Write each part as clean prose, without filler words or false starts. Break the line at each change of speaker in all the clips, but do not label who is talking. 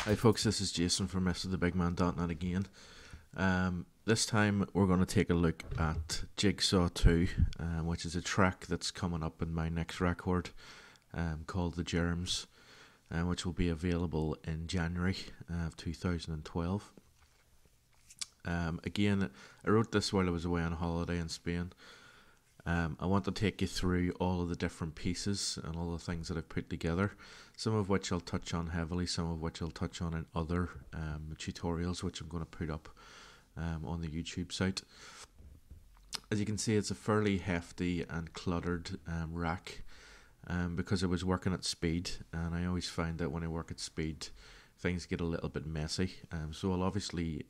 Hi folks, this is Jason from MrTheBigMan.net again. This time we're going to take a look at Jigsaw 2, which is a track that's coming up in my next record called the Germs, which will be available in January of 2012. Again, I wrote this while I was away on holiday in Spain. I want to take you through all of the different pieces and all the things that I've put together, some of which I'll touch on heavily, some of which I'll touch on in other tutorials which I'm going to put up on the YouTube site. As you can see, it's a fairly hefty and cluttered rack because I was working at speed, and I always find that when I work at speed things get a little bit messy, so I'll obviously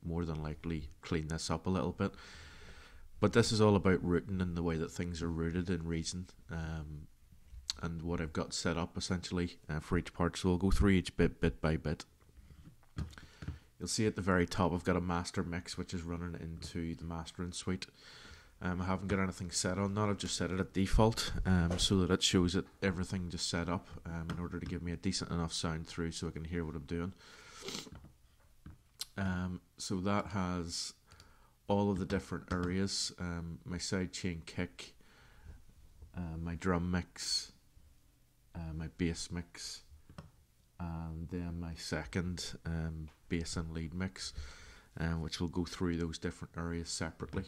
more than likely clean this up a little bit. But this is all about routing and the way that things are routed in Reason, and what I've got set up essentially for each part. So we'll go through each bit by bit. You'll see at the very top I've got a master mix which is running into the mastering suite. I haven't got anything set on that, I've just set it at default so that it shows that everything just set up in order to give me a decent enough sound through so I can hear what I'm doing. So that has all of the different areas, my sidechain kick, my drum mix, my bass mix, and then my second bass and lead mix, which will go through those different areas separately.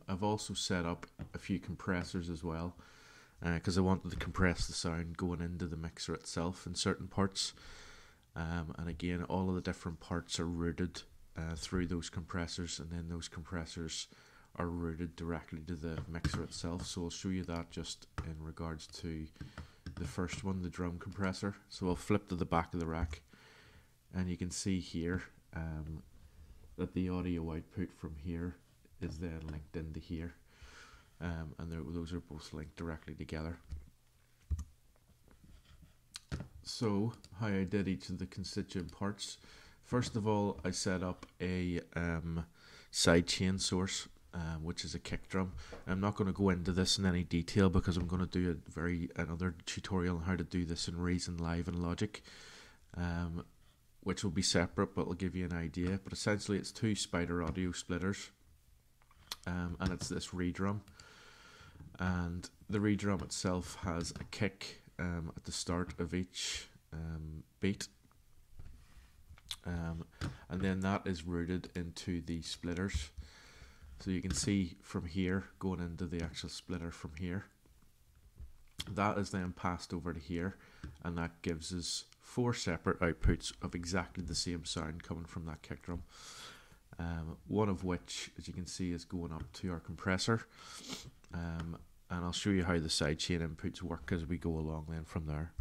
I've also set up a few compressors as well, because I wanted to compress the sound going into the mixer itself in certain parts, and again all of the different parts are routed through those compressors, and then those compressors are routed directly to the mixer itself. So I'll show you that just in regards to the first one, the drum compressor. So I'll flip to the back of the rack, and you can see here that the audio output from here is then linked into here, and those are both linked directly together. So how I did each of the constituent parts: first of all, I set up a sidechain source, which is a kick drum. I'm not going to go into this in any detail because I'm going to do another tutorial on how to do this in Reason Live and Logic, which will be separate, but will give you an idea. But essentially it's two Spider audio splitters, and it's this redrum, and the redrum itself has a kick at the start of each beat. And then that is routed into the splitters. So you can see from here going into the actual splitter from here. That is then passed over to here, and that gives us 4 separate outputs of exactly the same sound coming from that kick drum. One of which, as you can see, is going up to our compressor, and I'll show you how the sidechain inputs work as we go along then from there.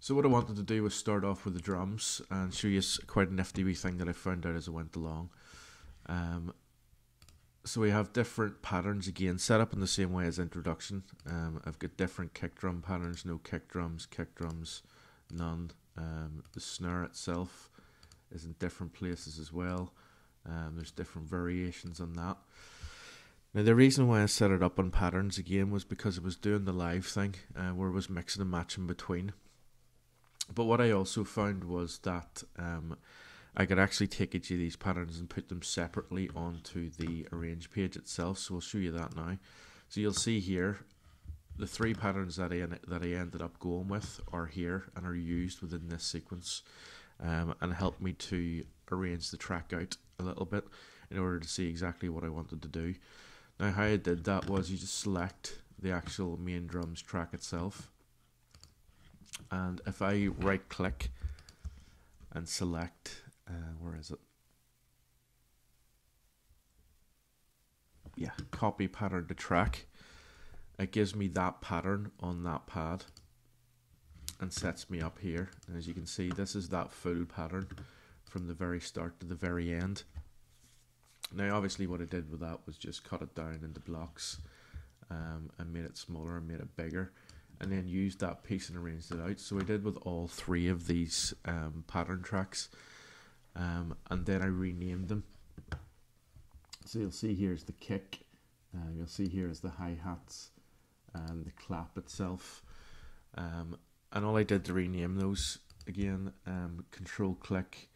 So what I wanted to do was start off with the drums and show you quite a nifty wee thing that I found out as I went along. So we have different patterns, again set up in the same way as introduction. I've got different kick drum patterns: no kick drums, none. The snare itself is in different places as well. There's different variations on that. Now the reason why I set it up on patterns again was because I was doing the live thing where I was mixing and matching between. But what I also found was that I could actually take each of these patterns and put them separately onto the arrange page itself. So I'll show you that now. So you'll see here the 3 patterns that I ended up going with are here and are used within this sequence, and helped me to arrange the track out a little bit in order to see exactly what I wanted to do. Now how I did that was you just select the actual main drums track itself, and if I right click and select, where is it? Yeah, copy pattern to track, it gives me that pattern on that pad and sets me up here. And as you can see, this is that full pattern from the very start to the very end. Now obviously what I did with that was just cut it down into blocks, and made it smaller and made it bigger, and then used that piece and arranged it out. So I did with all 3 of these pattern tracks, and then I renamed them. So you'll see here's the kick, you'll see here is the hi-hats and the clap itself, And all I did to rename those again, control click,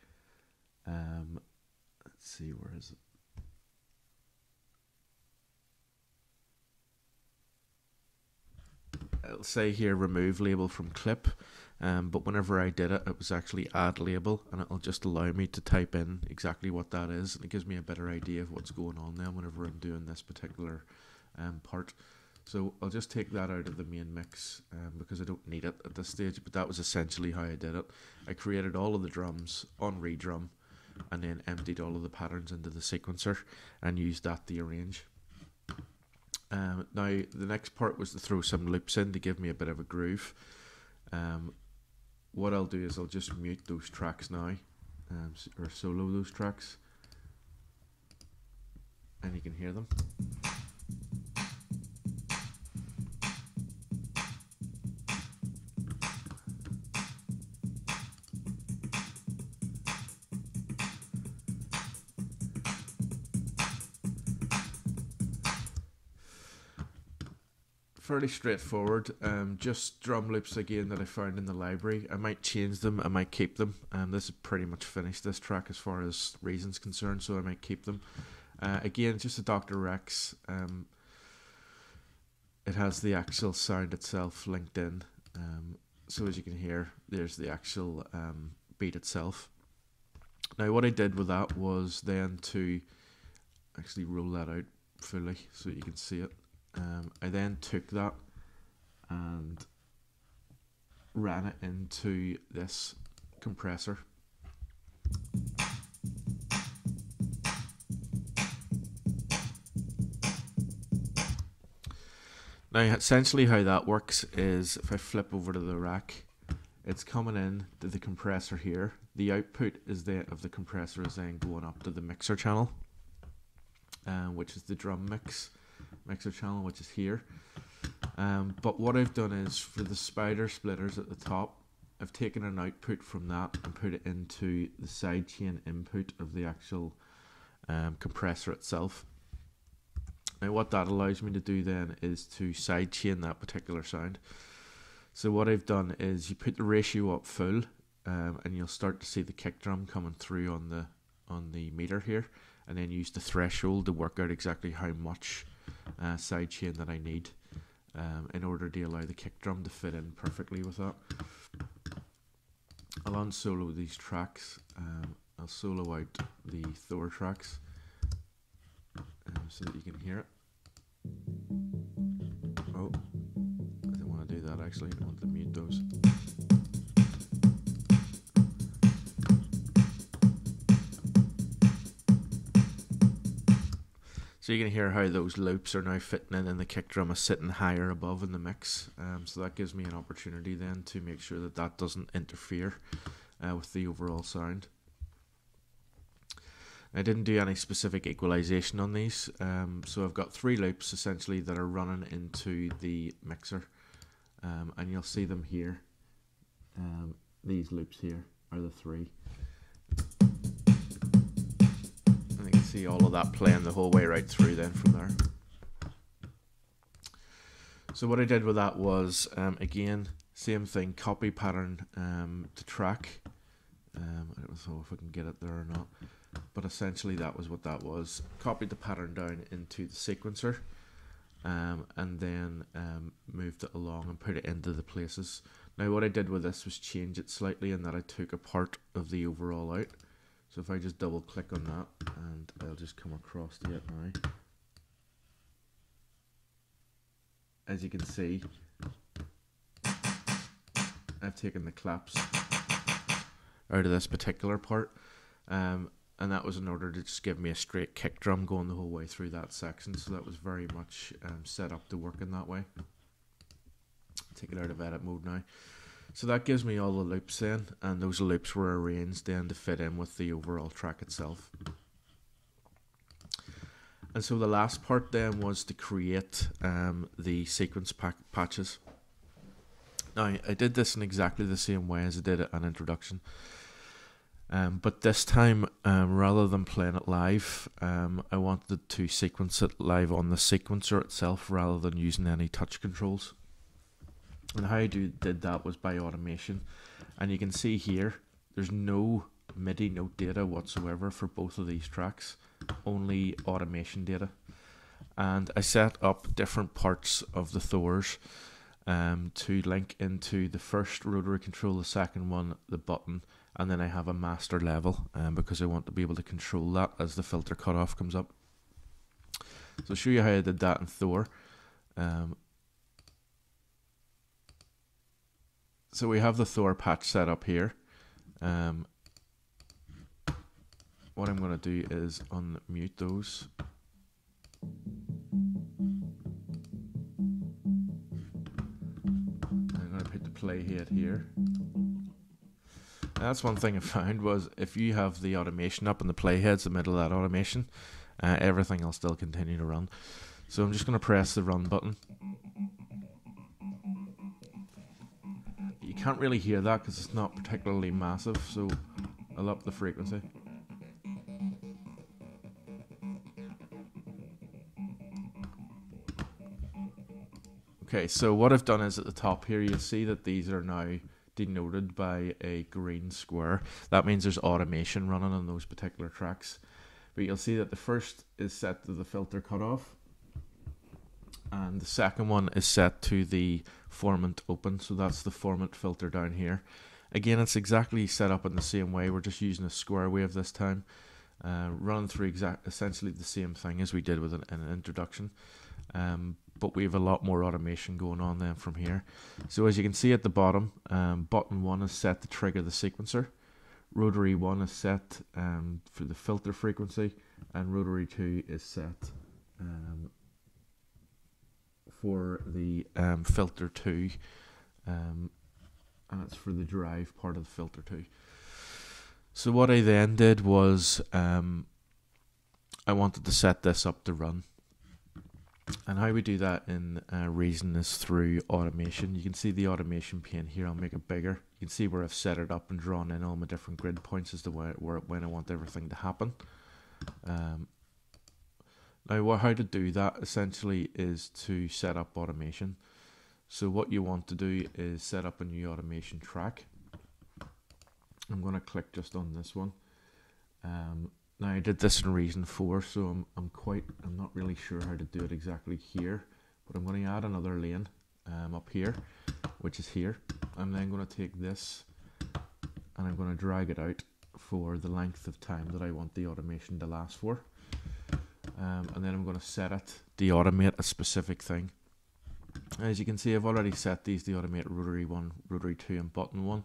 let's see, where is it? It'll say here remove label from clip, but whenever I did it, it was actually add label, and it'll just allow me to type in exactly what that is, and it gives me a better idea of what's going on then whenever I'm doing this particular part. So I'll just take that out of the main mix because I don't need it at this stage, but that was essentially how I did it. I created all of the drums on redrum and then emptied all of the patterns into the sequencer and used that to arrange. Now the next part was to throw some loops in to give me a bit of a groove. What I'll do is I'll just mute those tracks now, or solo those tracks, and you can hear them. Fairly straightforward, just drum loops again that I found in the library. I might change them, I might keep them. This is pretty much finished, this track, as far as Reason's concerned, so I might keep them. Again, just a Dr. Rex. It has the actual sound itself linked in. So as you can hear, there's the actual beat itself. Now what I did with that was then to actually roll that out fully so you can see it. I then took that and ran it into this compressor. Now essentially how that works is if I flip over to the rack, it's coming in to the compressor here. The output is of the compressor is then going up to the mixer channel, which is the drum mixer channel, which is here. But what I've done is for the spider splitters at the top, I've taken an output from that and put it into the sidechain input of the actual compressor itself. Now what that allows me to do then is to sidechain that particular sound. So what I've done is you put the ratio up full, and you'll start to see the kick drum coming through on the meter here, and then use the threshold to work out exactly how much sidechain that I need in order to allow the kick drum to fit in perfectly with that. I'll unsolo these tracks. I'll solo out the Thor tracks so that you can hear it. Oh, I didn't want to do that actually. I want to mute those. So you can hear how those loops are now fitting in, and the kick drum is sitting higher above in the mix. So that gives me an opportunity then to make sure that that doesn't interfere with the overall sound. I didn't do any specific equalization on these, so I've got 3 loops essentially that are running into the mixer, and you'll see them here. These loops here are the 3. And you can see all of that playing the whole way right through then from there. So what I did with that was, again, same thing, copy pattern to track. I don't know if I can get it there or not. But essentially that was what that was. Copied the pattern down into the sequencer, and then moved it along and put it into the places. Now what I did with this was change it slightly in that I took a part of the overall out. So if I just double click on that, and I'll just come across to it now. As you can see, I've taken the claps out of this particular part. And that was in order to just give me a straight kick drum going the whole way through that section. So that was very much set up to work in that way. Take it out of edit mode now. So that gives me all the loops then, and those loops were arranged then to fit in with the overall track itself. And so the last part then was to create the sequence patches. Now I did this in exactly the same way as I did an introduction. But this time, rather than playing it live, I wanted to sequence it live on the sequencer itself rather than using any touch controls. And how I did that was by automation. And you can see here, there's no MIDI note data whatsoever for both of these tracks, only automation data. And I set up different parts of the Thors to link into the first rotary control, the second one, the button, and then I have a master level because I want to be able to control that as the filter cutoff comes up. So I'll show you how I did that in Thor. So we have the Thor patch set up here. What I'm going to do is unmute those. I'm going to put the playhead here. That's one thing I found was if you have the automation up and the playhead's the middle of that automation, everything will still continue to run. So I'm just going to press the run button. You can't really hear that because it's not particularly massive, so I'll up the frequency. Okay, so what I've done is at the top here, you'll see that these are now denoted by a green square. That means there's automation running on those particular tracks. But you'll see that the first is set to the filter cutoff, and the second one is set to the formant open, so that's the formant filter down here. Again, it's exactly set up in the same way. We're just using a square wave this time, running through essentially the same thing as we did with an introduction. But we have a lot more automation going on then from here. So as you can see at the bottom, button 1 is set to trigger the sequencer. Rotary 1 is set for the filter frequency, and rotary 2 is set for the filter 2, and it's for the drive part of the filter 2. So what I then did was I wanted to set this up to run. And how we do that in Reason is through automation. You can see the automation pane here. I'll make it bigger. You can see where I've set it up and drawn in all my different grid points as to when I want everything to happen. Now, how to do that essentially is to set up automation. So what you want to do is set up a new automation track. I'm going to click just on this one. Now I did this in Reason 4, so I'm not really sure how to do it exactly here, but I'm going to add another lane up here, which is here. I'm then going to take this and I'm going to drag it out for the length of time that I want the automation to last for, and then I'm going to set it to automate a specific thing. As you can see, I've already set these to automate rotary 1, rotary 2 and button 1.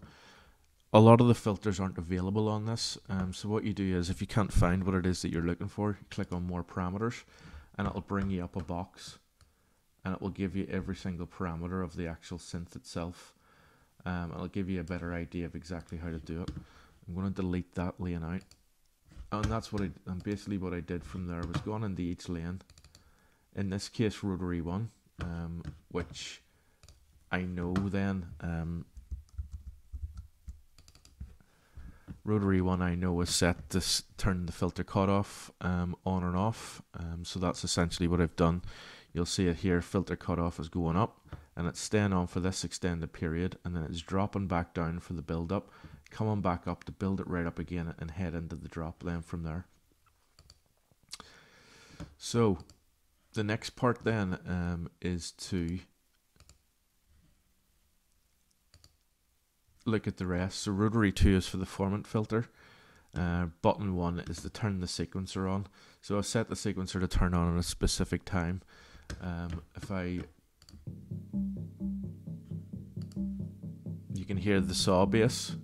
A lot of the filters aren't available on this, so what you do is if you can't find what it is that you're looking for, you click on more parameters and it'll bring you up a box and it will give you every single parameter of the actual synth itself. It'll give you a better idea of exactly how to do it. I'm going to delete that lane out, and that's what basically what I did from there was going into each lane. In this case, rotary 1, which I know then rotary 1 I know is set to turn the filter cutoff on and off, so that's essentially what I've done. You'll see it here, filter cutoff is going up and it's staying on for this extended period, and then it's dropping back down for the build up, coming back up to build it right up again and head into the drop then from there. So the next part then is to look at the rest. So rotary 2 is for the formant filter. Button 1 is to turn the sequencer on. So I've set the sequencer to turn on at a specific time. You can hear the saw bass,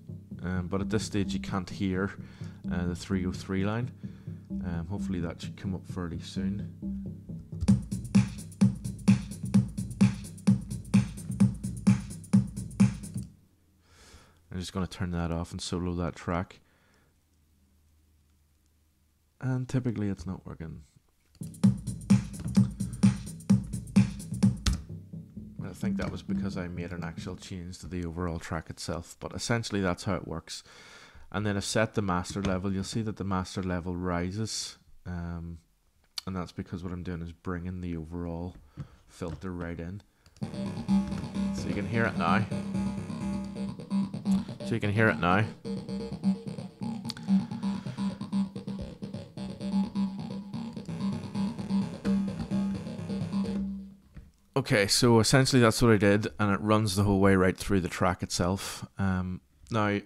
but at this stage you can't hear the 303 line. Hopefully that should come up fairly soon. I'm just going to turn that off and solo that track. And typically it's not working. I think that was because I made an actual change to the overall track itself, but essentially that's how it works. And then I've set the master level. You'll see that the master level rises, and that's because what I'm doing is bringing the overall filter right in. So You can hear it now. So you can hear it now. Okay, so essentially that's what I did, and it runs the whole way right through the track itself. Now,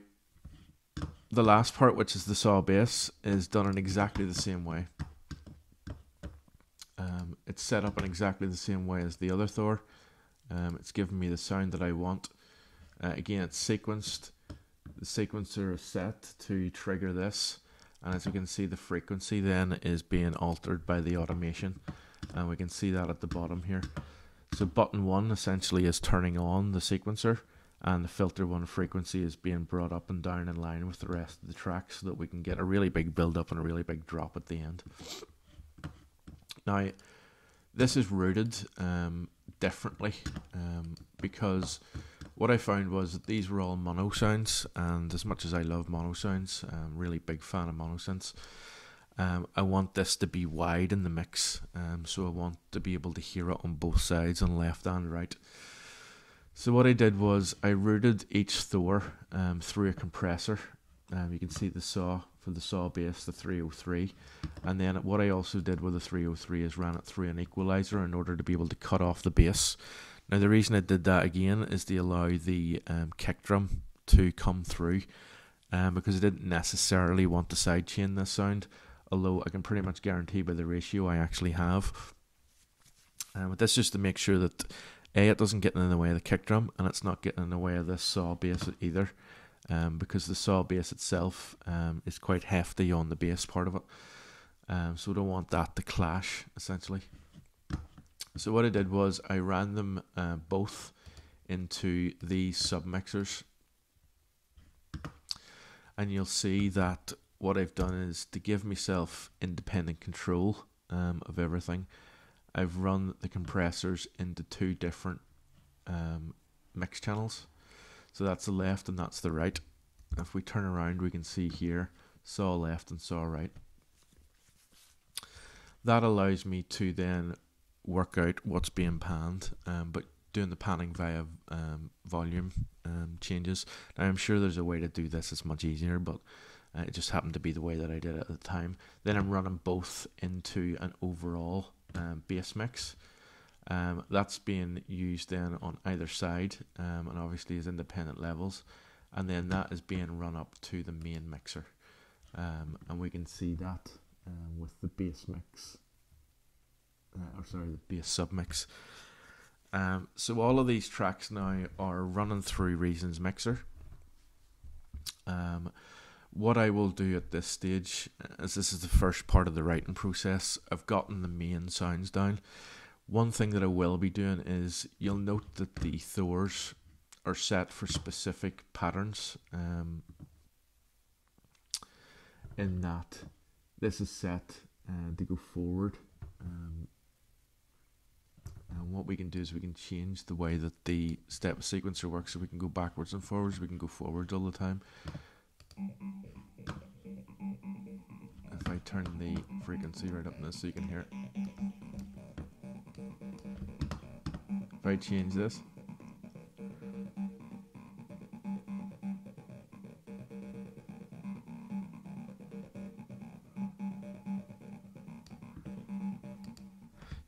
the last part, which is the saw bass, is done in exactly the same way. It's set up in exactly the same way as the other Thor. It's giving me the sound that I want. Again, it's sequenced. The sequencer is set to trigger this, and as you can see, the frequency then is being altered by the automation, and we can see that at the bottom here. So button 1 essentially is turning on the sequencer, and the filter 1 frequency is being brought up and down in line with the rest of the track so that we can get a really big build up and a really big drop at the end. Now, this is routed differently because what I found was that these were all mono sounds, and as much as I love mono sounds, I'm a really big fan of mono synths. I want this to be wide in the mix, so I want to be able to hear it on both sides, on left and right. So what I did was I routed each Thor through a compressor. You can see the saw for the saw bass, the 303, and then what I also did with the 303 is ran it through an equalizer in order to be able to cut off the bass. Now the reason I did that again is to allow the kick drum to come through, because I didn't necessarily want to sidechain this sound, although I can pretty much guarantee by the ratio I actually have. But that's just to make sure that A, it doesn't get in the way of the kick drum, and it's not getting in the way of this saw bass either, because the saw bass itself is quite hefty on the bass part of it, so we don't want that to clash essentially. So what I did was I ran them both into these submixers, and you'll see that what I've done is to give myself independent control of everything. I've run the compressors into 2 different mix channels. So that's the left and that's the right. If we turn around, we can see here saw left and saw right. That allows me to then work out what's being panned, but doing the panning via volume changes. Now I'm sure there's a way to do this that's much easier, but it just happened to be the way that I did it at the time. Then I'm running both into an overall bass mix. That's being used then on either side, and obviously as independent levels. And then that is being run up to the main mixer. And we can see that with the bass mix. The bass submix. So all of these tracks now are running through Reason's mixer. What I will do at this stage, as this is the first part of the writing process, I've gotten the main sounds down. One thing that I will be doing is, you'll note that the Thors are set for specific patterns, in that this is set to go forward. And what we can do is we can change the way that the step sequencer works, so we can go backwards and forwards, we can go forwards all the time. If I turn the frequency right up in this so you can hear it. If I change this,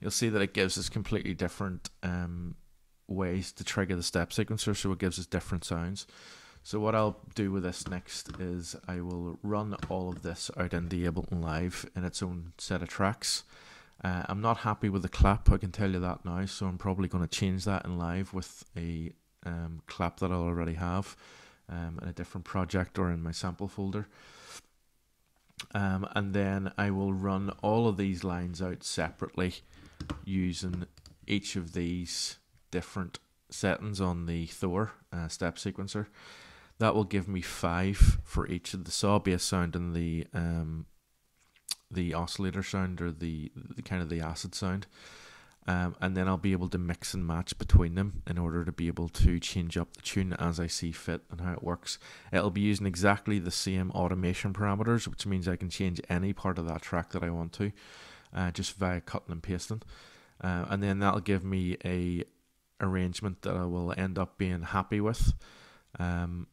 you'll see that it gives us completely different ways to trigger the step sequencer, so it gives us different sounds. So what I'll do with this next is I will run all of this out into Ableton Live in its own set of tracks. I'm not happy with the clap, I can tell you that now, so I'm probably going to change that in live with a clap that I already have in a different project or in my sample folder. And then I will run all of these lines out separately using each of these different settings on the Thor step sequencer. That will give me 5 for each of the saw bass sound and the oscillator sound, or the kind of the acid sound, and then I'll be able to mix and match between them in order to be able to change up the tune as I see fit and how it works. It'll be using exactly the same automation parameters, which means I can change any part of that track that I want to, just via cutting and pasting, and then that'll give me a arrangement that I will end up being happy with. And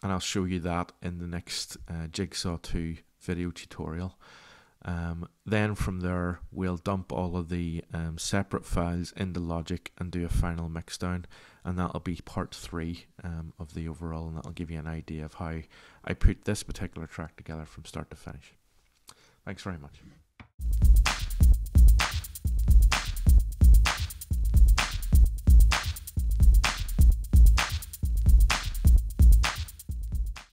I'll show you that in the next Jigsaw 2 video tutorial. Then from there we'll dump all of the separate files into Logic and do a final mixdown, and that'll be part 3 of the overall, and that'll give you an idea of how I put this particular track together from start to finish. Thanks very much.